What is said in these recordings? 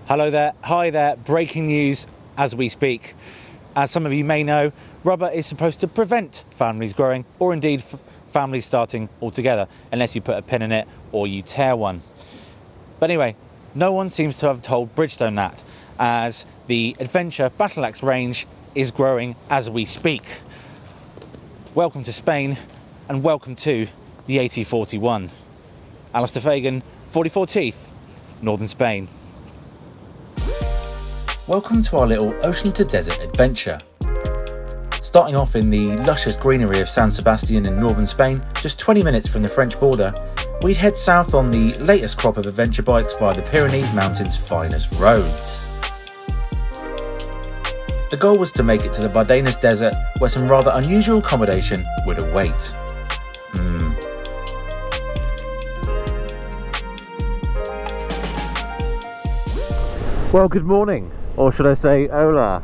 Hello there, hi there, breaking news as we speak. As some of you may know, rubber is supposed to prevent families growing, or indeed families starting altogether, unless you put a pin in it or you tear one. But anyway, no one seems to have told Bridgestone that, as the Adventure Battle Axe range is growing as we speak. Welcome to Spain, and welcome to the AT41. Alistair Fagan, 44 Teeth, Northern Spain. Welcome to our little ocean to desert adventure. Starting off in the luscious greenery of San Sebastian in northern Spain, just 20 minutes from the French border, we'd head south on the latest crop of adventure bikes via the Pyrenees Mountains' finest roads. The goal was to make it to the Bardenas Desert, where some rather unusual accommodation would await. Well, good morning. Or should I say, hola.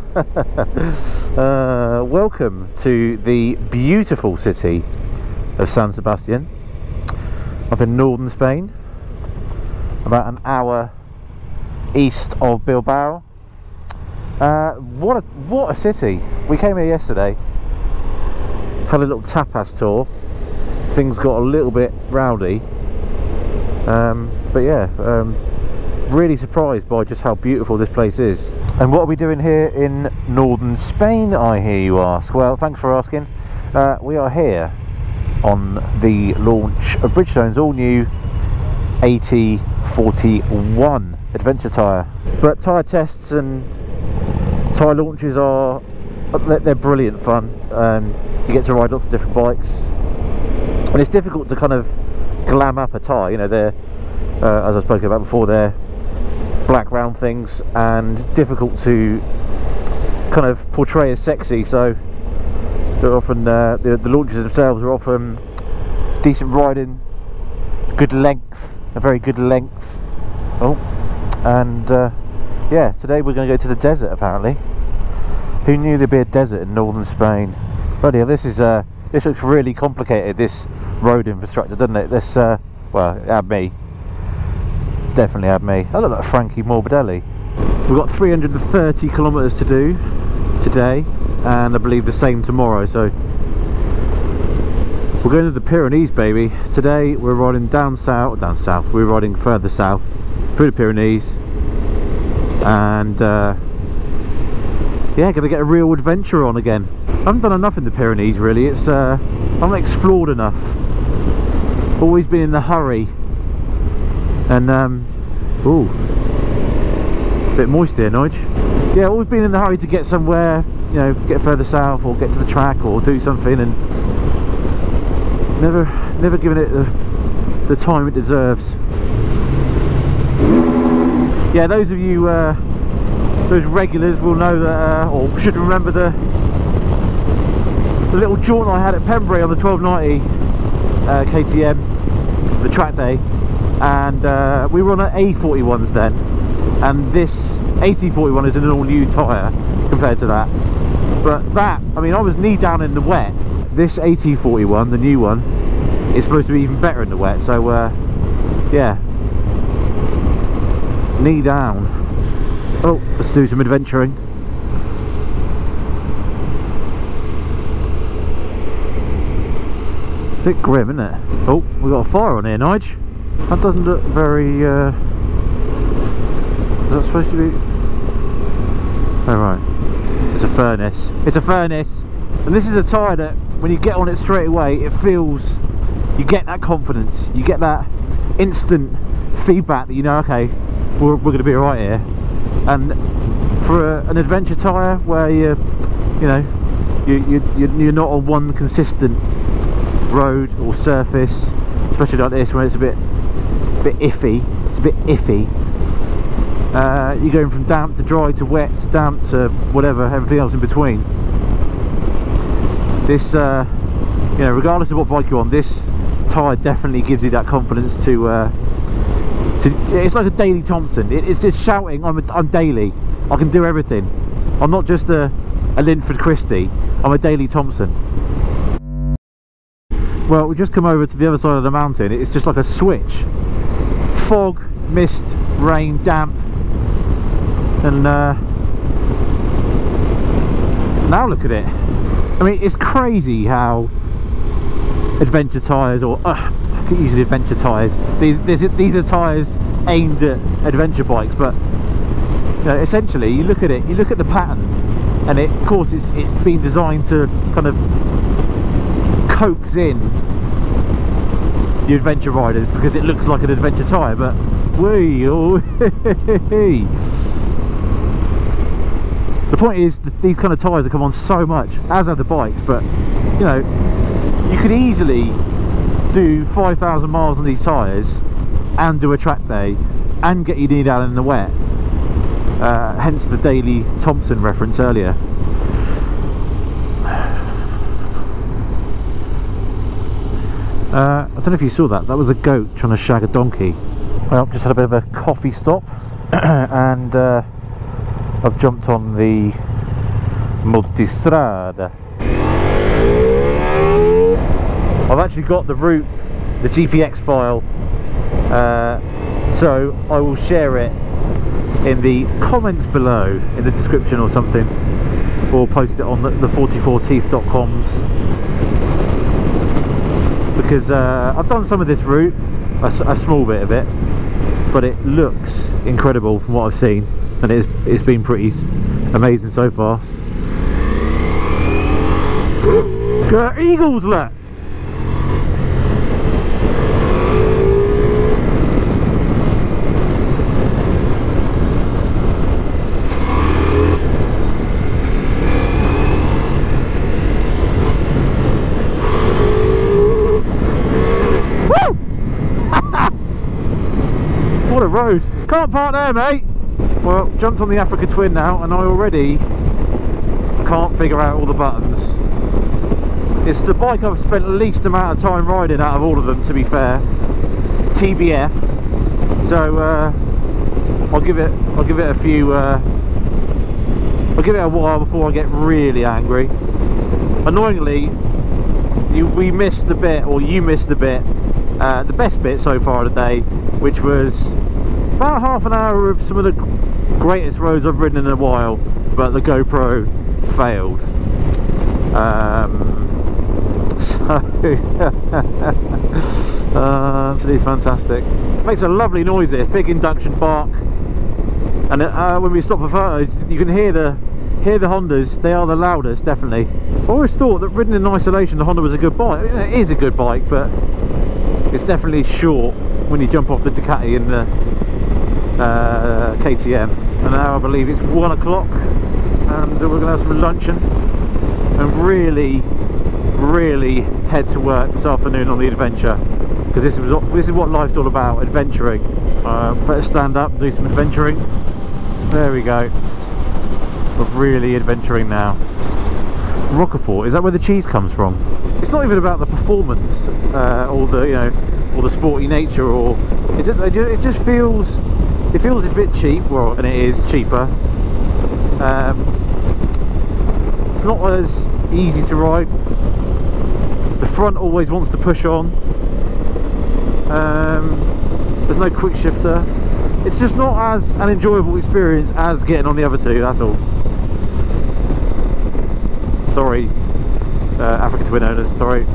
Welcome to the beautiful city of San Sebastian, up in northern Spain, about an hour east of Bilbao. What a city. We came here yesterday, had a little tapas tour. Things got a little bit rowdy, but yeah, really surprised by just how beautiful this place is. And what are we doing here in northern Spain, I hear you ask? Well, thanks for asking. We are here on the launch of Bridgestone's all-new AT41 adventure tyre. But tyre tests and tyre launches they're brilliant fun. You get to ride lots of different bikes, and it's difficult to kind of glam up a tyre. You know, they're as I spoke about before, they're black round things and difficult to kind of portray as sexy, so they're often the launches themselves are often decent riding, good length, a very good length. And yeah, today we're going to go to the desert apparently. Who knew there'd be a desert in northern Spain? But yeah, this looks really complicated, this road infrastructure, doesn't it? This well, it had me. Definitely had me. I look like Frankie Morbidelli. We've got 330 kilometres to do today, and I believe the same tomorrow, so we're going to the Pyrenees, baby. Today we're riding down south, we're riding further south through the Pyrenees, and yeah, gonna get a real adventure on again. I haven't done enough in the Pyrenees really. It's I haven't explored enough, always been in a hurry. And ooh, a bit moist here, Nige. Yeah, always been in a hurry to get somewhere, you know, get further south or get to the track or do something, and never given it the time it deserves. Yeah, those of you, those regulars will know that, or should remember the little jaunt I had at Pembury on the 1290 KTM, the track day. And we were on an A41s then, and this AT41 is an all new tyre compared to that. But that, I mean, I was knee down in the wet. This AT41, the new one, is supposed to be even better in the wet, so yeah, knee down. Oh, let's do some adventuring. Bit grim, isn't it? Oh, we got a fire on here, Nige. That doesn't look very, is that supposed to be? Oh right, it's a furnace. It's a furnace. And this is a tyre that, when you get on it straight away, it feels, you get that confidence, you get that instant feedback that you know, okay, we're going to be alright here. And for an adventure tyre where you're not on one consistent road or surface, especially like this when it's a bit iffy, you're going from damp to dry to wet to damp to whatever, everything else in between. This you know, regardless of what bike you're on, this tyre definitely gives you that confidence to it's like a Daley Thompson. It's just shouting, I'm Daley, I can do everything. I'm not just a Linford Christie, I'm a Daley Thompson. Well, we just come over to the other side of the mountain. It's just like a switch. Fog, mist, rain, damp. And now look at it. I mean, it's crazy how adventure tyres, or I keep using adventure tyres, these are tyres aimed at adventure bikes, but you know, essentially you look at it, you look at the pattern, and of course it's been designed to kind of coax in the adventure riders because it looks like an adventure tyre, but the point is that these kind of tyres have come on so much, as have the bikes, but you know, you could easily do 5,000 miles on these tyres and do a track day and get your knee down in the wet, hence the Daley Thompson reference earlier. I don't know if you saw that, that was a goat trying to shag a donkey. Well, just had a bit of a coffee stop and I've jumped on the Multistrada. I've actually got the route, the GPX file, so I will share it in the comments below, in the description or something, or post it on the 44teeth.coms, because I've done some of this route, a small bit of it, but it looks incredible from what I've seen, and it's been pretty amazing so far. Eagles, look! What a road! Can't park there, mate! Well, jumped on the Africa Twin now, and I already can't figure out all the buttons. It's the bike I've spent the least amount of time riding out of all of them, to be fair. TBF. So I'll give it a few. I'll give it a while before I get really angry. Annoyingly, we missed the bit, or you missed the bit, the best bit so far of the day, which was about half an hour of some of the greatest roads I've ridden in a while, but the GoPro failed. Absolutely fantastic. Makes a lovely noise, this big induction bark, and when we stop for photos you can hear the Hondas. They are the loudest, definitely. I always thought that ridden in isolation the Honda was a good bike. It is a good bike, but it's definitely short when you jump off the Ducati in the KTM. And now I believe it's 1 o'clock and we're going to have some luncheon and really head to work this afternoon on the adventure, because this is what life's all about, adventuring. Better stand up and do some adventuring. There we go. We're really adventuring now. Roquefort, is that where the cheese comes from? It's not even about the performance or the, you know, or the sporty nature, or it just feels a bit cheap. Well, and it is cheaper. It's not as easy to ride. The front always wants to push on. There's no quick shifter. It's just not as an enjoyable experience as getting on the other two, that's all. Sorry, Africa Twin owners, sorry.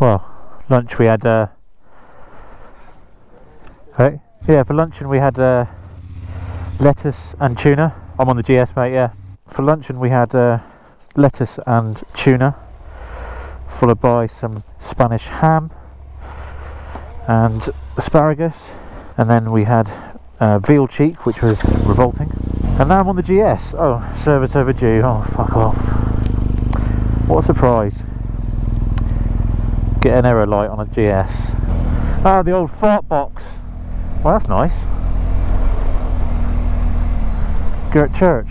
Well, lunch we had, for luncheon we had lettuce and tuna. I'm on the GS, mate, yeah. For luncheon we had lettuce and tuna, followed by some Spanish ham and asparagus, and then we had veal cheek, which was revolting. And now I'm on the GS. Oh, service overdue. Oh, fuck off. What a surprise. Get an error light on a GS. Ah, the old fart box. Well, that's nice. Gert Church.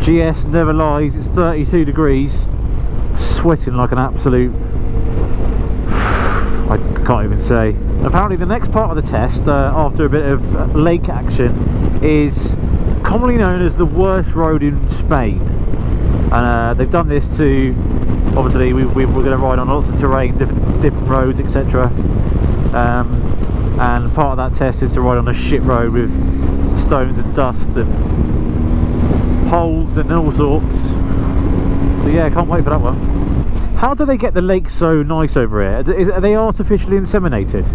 GS never lies. It's 32 degrees. Sweating like an absolute... I can't even say. Apparently the next part of the test, after a bit of lake action, is commonly known as the worst road in Spain. And they've done this to, obviously we're going to ride on lots of terrain, different roads, etc. and part of that test is to ride on a shit road with stones and dust and holes and all sorts. So yeah, can't wait for that one. How do they get the lake so nice over here? Are they artificially inseminated?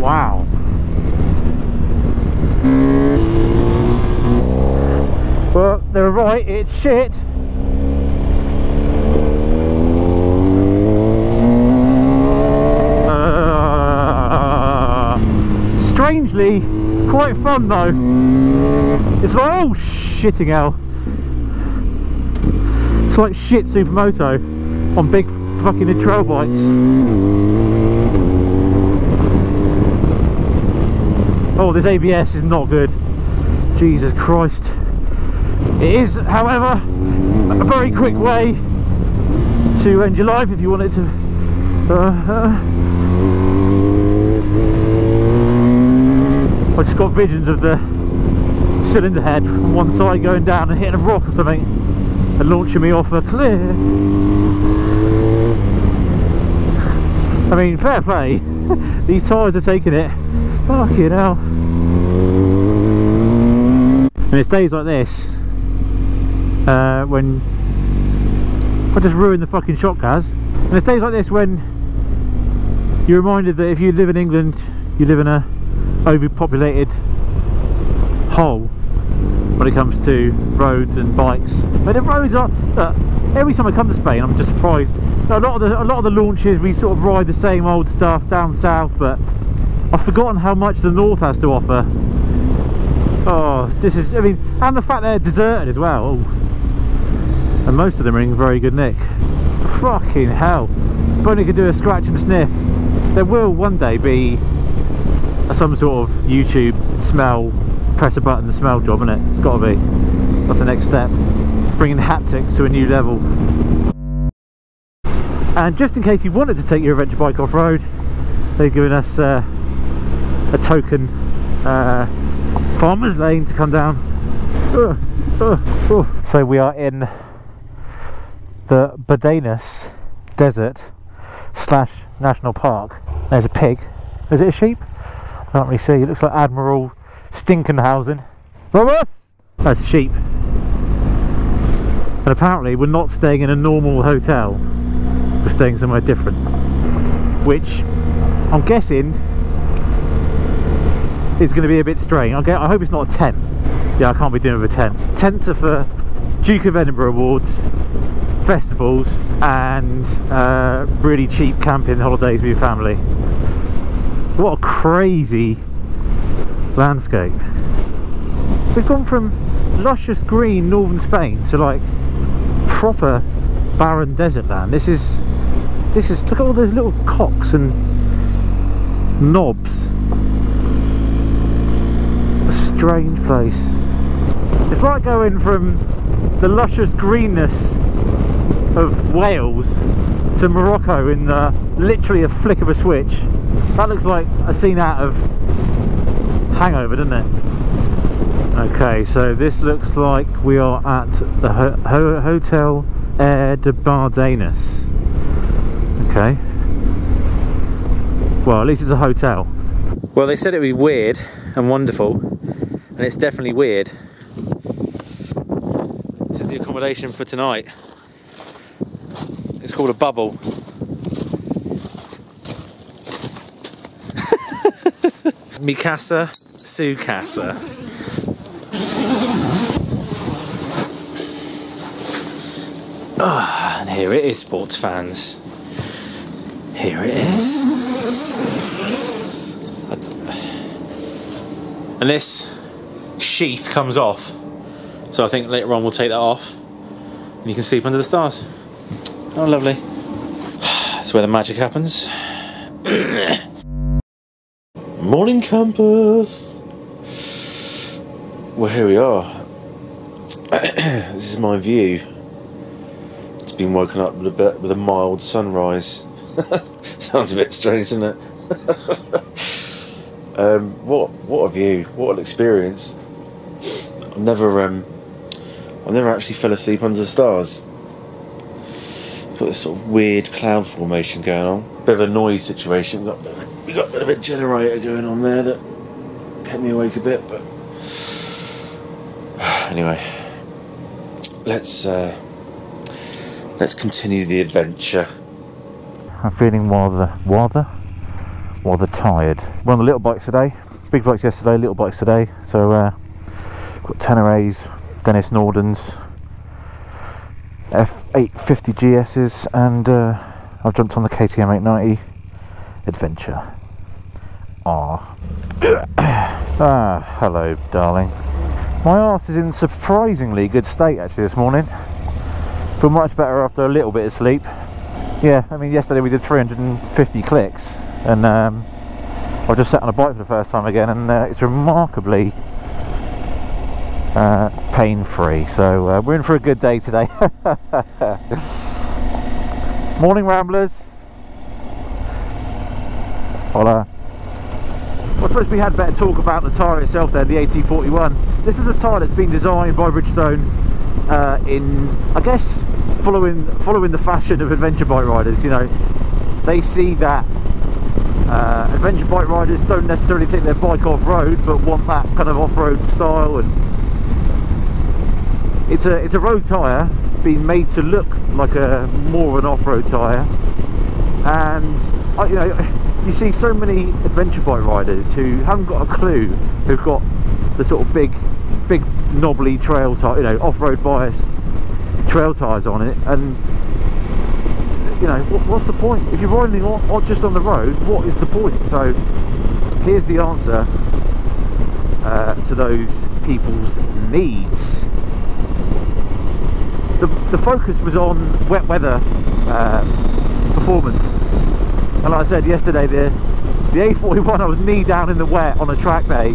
Wow. Well, they're right, it's shit. Strangely, quite fun though. It's like, oh shitting hell. It's like shit supermoto on big fucking trail bikes. Oh, this ABS is not good. Jesus Christ. It is, however, a very quick way to end your life if you wanted to. I just got visions of the cylinder head on one side going down and hitting a rock or something and launching me off a cliff. I mean, fair play. These tyres are taking it. Fucking hell. And it's days like this when I just ruined the fucking shot, Kaz. And it's days like this when you're reminded that if you live in England, you live in a overpopulated hole when it comes to roads and bikes. But the roads are, look, every time I come to Spain I'm just surprised. A lot of the launches we sort of ride the same old stuff down south, but I've forgotten how much the north has to offer. Oh, this is, I mean, and the fact they're deserted as well. Oh. And most of them are in very good nick. Fucking hell. If only could do a scratch and sniff. There will one day be some sort of YouTube smell, press a button smell job, isn't it? It's got to be. That's the next step. Bringing haptics to a new level. And just in case you wanted to take your adventure bike off-road, they've given us a token farmer's lane to come down. So we are in the Bardenas Desert / National Park. There's a pig. Is it a sheep? I can't really see. It looks like Admiral Stinkenhausen. Vamos! That's a sheep. And apparently we're not staying in a normal hotel. We're staying somewhere different. Which I'm guessing is going to be a bit strange. I hope it's not a tent. Yeah, I can't be doing with a tent. Tents are for Duke of Edinburgh awards, festivals, and really cheap camping holidays with your family. What a crazy landscape. We've gone from luscious green northern Spain to like proper barren desert land. This is look at all those little cocks and knobs. A strange place. It's like going from the luscious greenness of Wales to Morocco in literally a flick of a switch. That looks like a scene out of Hangover, doesn't it? Okay, so this looks like we are at the Hotel Air de Bardenas. Okay. Well, at least it's a hotel. Well, they said it would be weird and wonderful, and it's definitely weird. This is the accommodation for tonight. It's called a bubble. Mi casa, su casa. Ah, and here it is, sports fans. Here it is. And this sheath comes off, so I think later on we'll take that off and you can sleep under the stars. Oh, lovely. That's where the magic happens. Morning, campers. Well, here we are. This is my view. It's been woken up with a mild sunrise. Sounds a bit strange, doesn't it? What a view! What an experience! I've never actually fell asleep under the stars. got this sort of weird cloud formation going on. Bit of a noise situation. We've got a bit of a generator going on there that kept me awake a bit, but anyway, let's continue the adventure. I'm feeling rather tired. We're on the little bikes today. Big bikes yesterday, little bikes today. So got Tenerés, Dennis Nordens, F850 GS's, and I've jumped on the KTM 890 Adventure. Hello darling. My arse is in surprisingly good state actually this morning. Feel much better after a little bit of sleep. Yeah, I mean yesterday we did 350 clicks, and I just sat on a bike for the first time again, and it's remarkably pain-free, so we're in for a good day today. Morning ramblers. Hola. I suppose we had better talk about the tyre itself there, the AT41. This is a tyre that's been designed by Bridgestone in, I guess, following the fashion of adventure bike riders. You know, they see that adventure bike riders don't necessarily take their bike off-road, but want that kind of off-road style, and it's a road tyre being made to look like a more of an off-road tyre. And you know, you see so many adventure bike riders who haven't got a clue, who've got the sort of big knobbly trail tyre, you know, off-road biased trail tyres on it, and you know, what's the point? If you're riding just on the road, what is the point? So here's the answer to those people's needs. The focus was on wet weather performance, and like I said yesterday, the A41, I was knee down in the wet on a track day,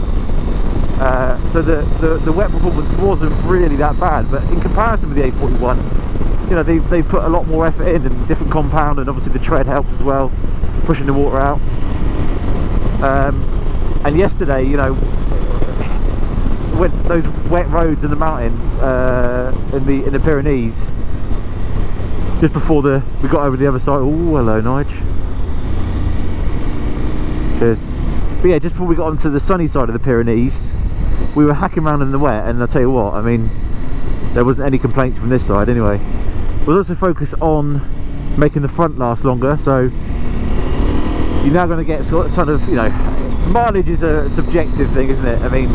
so the wet performance wasn't really that bad. But in comparison with the A41, you know, they put a lot more effort in, and different compound, and obviously the tread helps as well, pushing the water out. And yesterday, you know, when those wet roads in the mountain, in the Pyrenees, just before we got over the other side. Oh, hello, Nige. Cheers. But yeah, just before we got onto the sunny side of the Pyrenees, we were hacking around in the wet, and I'll tell you what, I mean, there wasn't any complaints from this side anyway. We'll also focus on making the front last longer, so you're now going to get sort of, you know, mileage is a subjective thing, isn't it? I mean,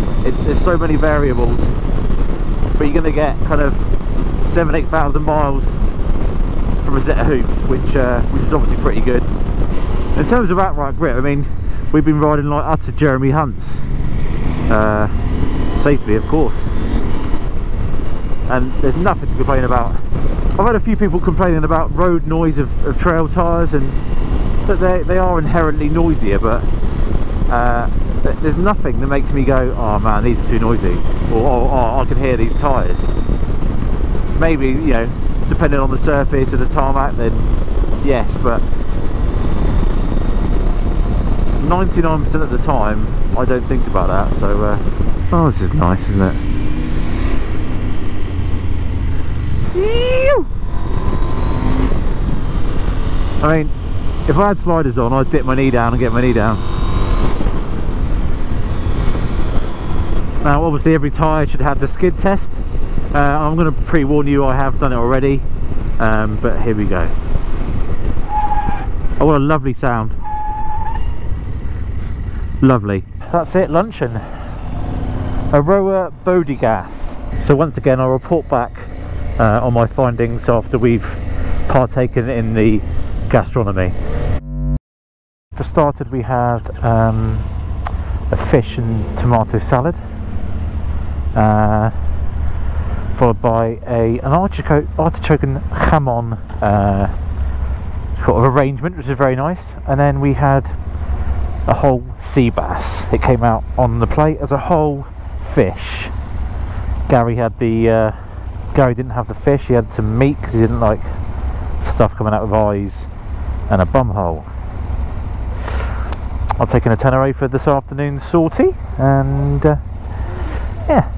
there's so many variables, but you're going to get kind of 7,000–8,000 miles from a set of hoops, which is obviously pretty good. In terms of outright grip, I mean, we've been riding like utter Jeremy Hunts, safely of course, and there's nothing to complain about. I've had a few people complaining about road noise of trail tyres, and that they are inherently noisier, but there's nothing that makes me go, oh man, these are too noisy, or oh, I can hear these tyres. Maybe, you know, depending on the surface of the tarmac, then yes, but 99% of the time I don't think about that. So oh, this is nice, isn't it? I mean, if I had sliders on, I'd dip my knee down and get my knee down. Now obviously every tyre should have the skid test. I'm going to pre-warn you, I have done it already, but here we go. Oh, what a lovely sound. Lovely. That's it, luncheon. Aroa Bodegas. So once again, I'll report back on my findings after we've partaken in the gastronomy. For started, we had a fish and tomato salad, followed by an artichoke and jamon sort of arrangement, which is very nice. And then we had a whole sea bass. It came out on the plate as a whole fish. Gary didn't have the fish. He had some meat because he didn't like stuff coming out of eyes and a bum hole. I've taken a Teneré for this afternoon's sortie, and yeah,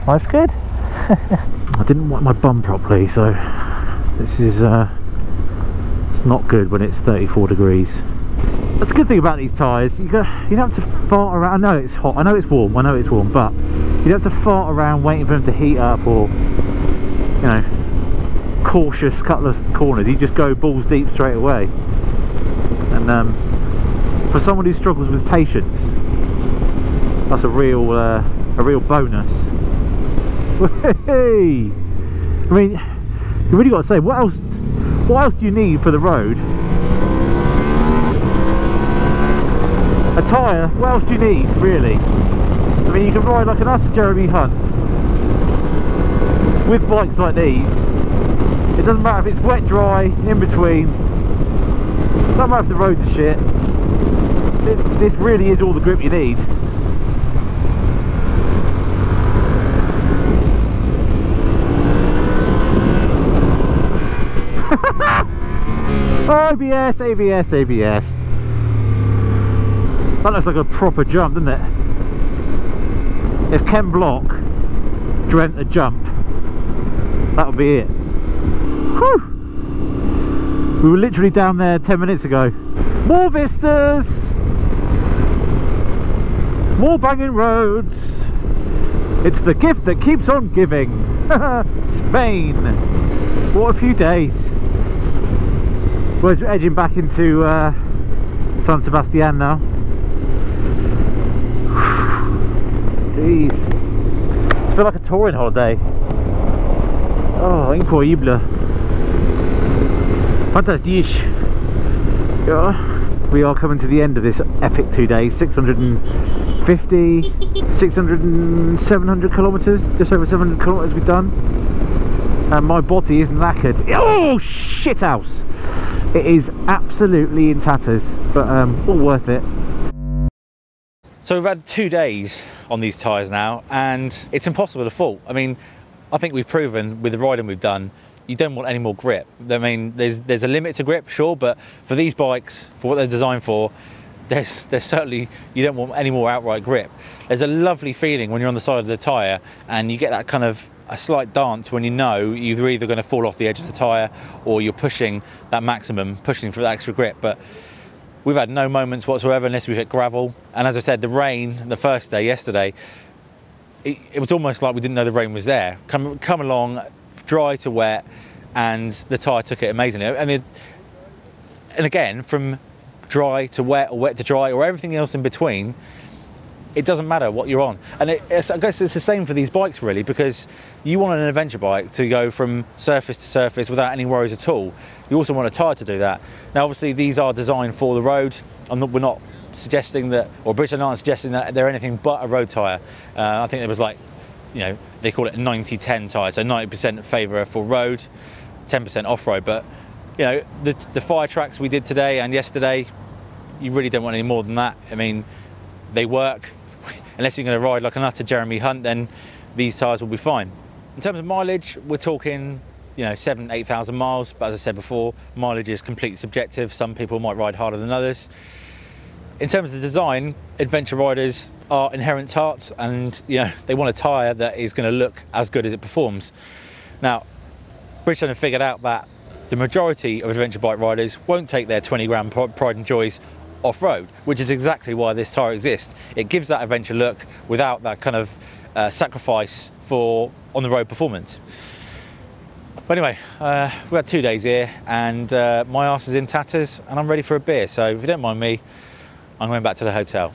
life's good. I didn't wipe my bum properly, so This is it's not good when it's 34 degrees. That's a good thing about these tyres. You don't have to fart around. I know it's hot. I know it's warm. But you don't have to fart around waiting for them to heat up, or you know, cautious cutlass corners. You just go balls deep straight away. And for someone who struggles with patience, that's a real bonus. Hey! I mean, you really got to say, what else do you need for the road? A tyre, what else do you need, really? I mean, you can ride like an utter Jeremy Hunt with bikes like these. It doesn't matter if it's wet, dry, in between. It doesn't matter if the roads are shit. This really is all the grip you need. ABS. That looks like a proper jump, doesn't it? If Ken Block dreamt a jump, that would be it. Whew. We were literally down there 10 minutes ago. More vistas, more banging roads. It's the gift that keeps on giving. Spain. What a few days. We're edging back into San Sebastian now. Jeez. I feel like a touring holiday. Oh, incroyable. Fantastic. Yeah. We are coming to the end of this epic 2 days. 650, 700 kilometres. Just over 700 kilometres we've done. And my body is knackered. Oh, shit house. It is absolutely in tatters, but all worth it. So we've had 2 days on these tyres now, and it's impossible to fault. I mean, I think we've proven with the riding we've done, you don't want any more grip. I mean, there's a limit to grip, sure, but for these bikes, for what they're designed for, there's certainly, you don't want any more outright grip. There's a lovely feeling when you're on the side of the tyre and you get that kind of a slight dance when you know you're either going to fall off the edge of the tyre or you're pushing that maximum, pushing for that extra grip. But we've had no moments whatsoever unless we've hit gravel. And as I said, the rain, the first day, yesterday, it was almost like we didn't know the rain was there. Come along, dry to wet, and the tyre took it amazingly. And again, from dry to wet, or wet to dry, or everything else in between, it doesn't matter what you're on. And I guess it's the same for these bikes really, because you want an adventure bike to go from surface to surface without any worries at all. You also want a tyre to do that. Now obviously these are designed for the road. We're not suggesting that, or British aren't suggesting that they're anything but a road tyre. I think it was like, you know, they call it a 90-10 tyre, so 90% favour for road, 10% off-road. But you know, the fire tracks we did today and yesterday, you really don't want any more than that. I mean, they work. Unless you're going to ride like an utter Jeremy Hunt, then these tyres will be fine. In terms of mileage, we're talking, you know, 7,000–8,000 miles. But as I said before, mileage is completely subjective. Some people might ride harder than others. In terms of the design, adventure riders are inherent tarts, and you know, they want a tyre that is going to look as good as it performs. Now, Bridgestone have figured out that the majority of adventure bike riders won't take their 20 grand pride and joys off-road, which is exactly why this tyre exists. It gives that adventure look without that kind of sacrifice for on-the-road performance. But anyway, we had 2 days here, and my arse is in tatters, and I'm ready for a beer. So if you don't mind me, I'm going back to the hotel.